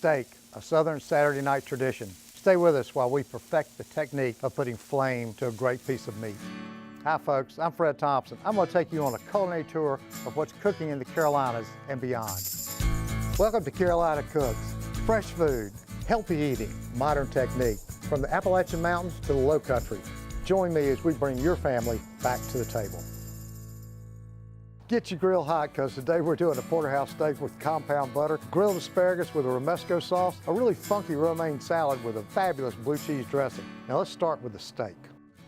Steak, a Southern Saturday night tradition. Stay with us while we perfect the technique of putting flame to a great piece of meat. Hi folks, I'm Fred Thompson. I'm going to take you on a culinary tour of what's cooking in the Carolinas and beyond. Welcome to Carolina Cooks. Fresh food, healthy eating, modern technique, from the Appalachian Mountains to the Low Country. Join me as we bring your family back to the table. Get your grill hot, because today we're doing a porterhouse steak with compound butter, grilled asparagus with a romesco sauce, a really funky romaine salad with a fabulous blue cheese dressing. Now let's start with the steak.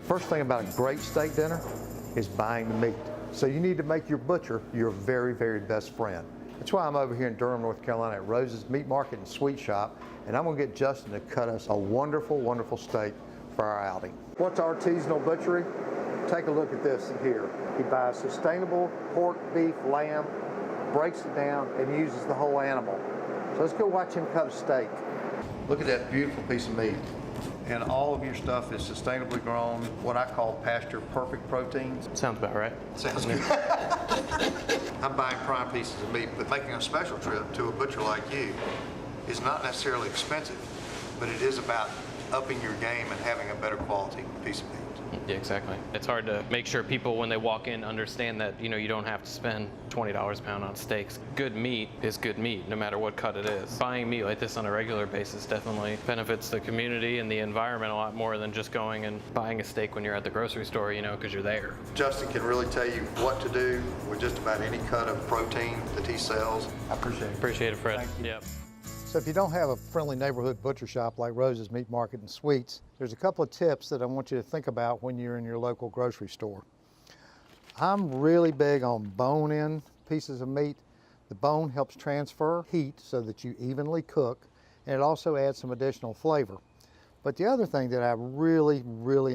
First thing about a great steak dinner is buying the meat. So you need to make your butcher your very, very best friend. That's why I'm over here in Durham, North Carolina at Rose's Meat Market and Sweet Shop, and I'm gonna get Justin to cut us a wonderful, wonderful steak for our outing. What's artisanal butchery? Take a look at this here. He buys sustainable pork, beef, lamb, breaks it down, and uses the whole animal. So let's go watch him cut a steak. Look at that beautiful piece of meat. And all of your stuff is sustainably grown, what I call pasture perfect proteins. Sounds about right. Sounds good. I'm buying prime pieces of meat, but making a special trip to a butcher like you is not necessarily expensive, but it is about upping your game and having a better quality piece of meat. Yeah, exactly. It's hard to make sure people, when they walk in, understand that, you don't have to spend $20 a pound on steaks. Good meat is good meat, no matter what cut it is. Buying meat like this on a regular basis definitely benefits the community and the environment a lot more than just going and buying a steak when you're at the grocery store, because you're there. Justin can really tell you what to do with just about any cut of protein that he sells. I appreciate it. Appreciate it, Fred. Thank you. Yep. So if you don't have a friendly neighborhood butcher shop like Rose's Meat Market and Sweets, there's a couple of tips that I want you to think about when you're in your local grocery store. I'm really big on bone-in pieces of meat. The bone helps transfer heat so that you evenly cook, and it also adds some additional flavor. But the other thing that I really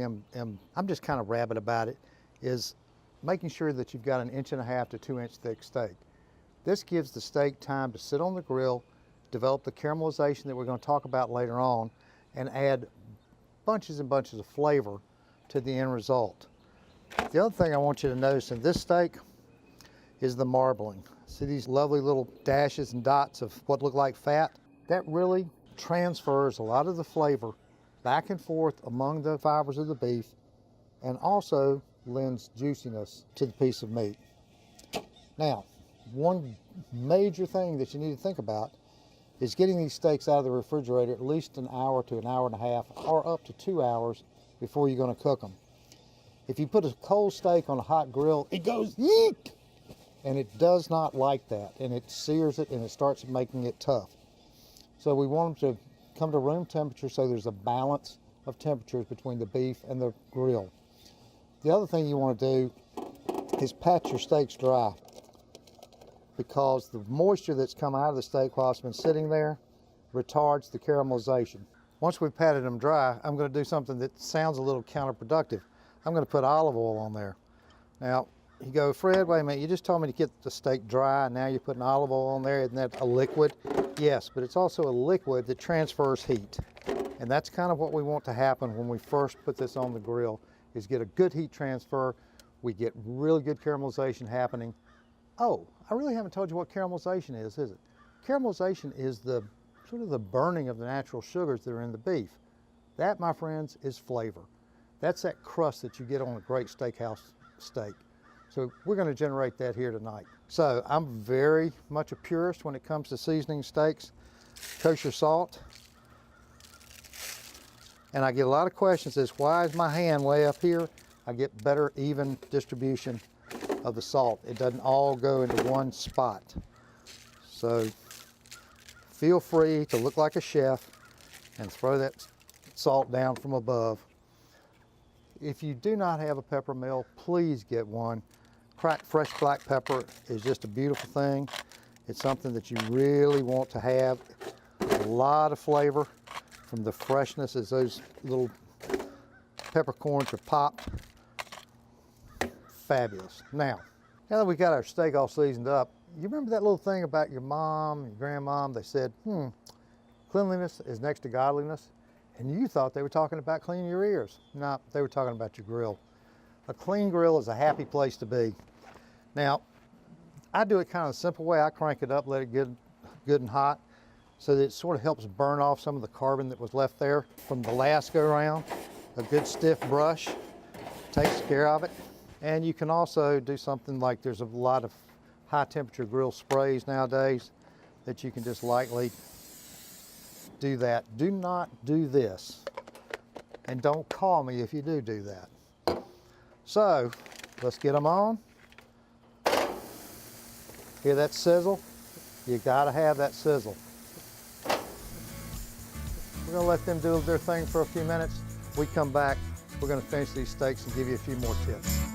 I'm just kind of rabid about it, is making sure that you've got an 1.5 to 2 inch thick steak. This gives the steak time to sit on the grill, develop the caramelization that we're going to talk about later on, and add bunches and bunches of flavor to the end result. The other thing I want you to notice in this steak is the marbling. See these lovely little dashes and dots of what look like fat? That really transfers a lot of the flavor back and forth among the fibers of the beef, and also lends juiciness to the piece of meat. Now, one major thing that you need to think about is getting these steaks out of the refrigerator at least an hour to an hour and a half, or up to 2 hours before you're going to cook them. If you put a cold steak on a hot grill, it goes yeek, and it does not like that, and it sears it and it starts making it tough. So we want them to come to room temperature so there's a balance of temperatures between the beef and the grill. The other thing you want to do is pat your steaks dry, because the moisture that's come out of the steak while it's been sitting there retards the caramelization. Once we've patted them dry, I'm going to do something that sounds a little counterproductive. I'm going to put olive oil on there. Now, you go, Fred, wait a minute, you just told me to get the steak dry, and now you're putting olive oil on there. Isn't that a liquid? Yes, but it's also a liquid that transfers heat. And that's kind of what we want to happen when we first put this on the grill, is get a good heat transfer. We get really good caramelization happening. Oh, I really haven't told you what caramelization is it? Caramelization is the sort of the burning of the natural sugars that are in the beef. That, my friends, is flavor. That's that crust that you get on a great steakhouse steak. So we're going to generate that here tonight. So I'm very much a purist when it comes to seasoning steaks. Kosher salt. And I get a lot of questions as why is my hand way up here? I get better even distribution of the salt. It doesn't all go into one spot. So feel free to look like a chef and throw that salt down from above. If you do not have a pepper mill, please get one. Cracked fresh black pepper is just a beautiful thing. It's something that you really want to have. A lot of flavor from the freshness as those little peppercorns are popped. Fabulous. Now that we got our steak all seasoned up, you remember that little thing about your mom, your grandmom? They said, cleanliness is next to godliness. And you thought they were talking about cleaning your ears. No, they were talking about your grill. A clean grill is a happy place to be. Now, I do it kind of a simple way. I crank it up, let it get good and hot. so that it sort of helps burn off some of the carbon that was left there from the last go around. A good stiff brush takes care of it. And you can also do something like there's a lot of high temperature grill sprays nowadays that you can just lightly do that. Do not do this. And don't call me if you do that. So let's get them on. Hear that sizzle? You gotta have that sizzle. We're gonna let them do their thing for a few minutes. We come back, we're gonna finish these steaks and give you a few more tips.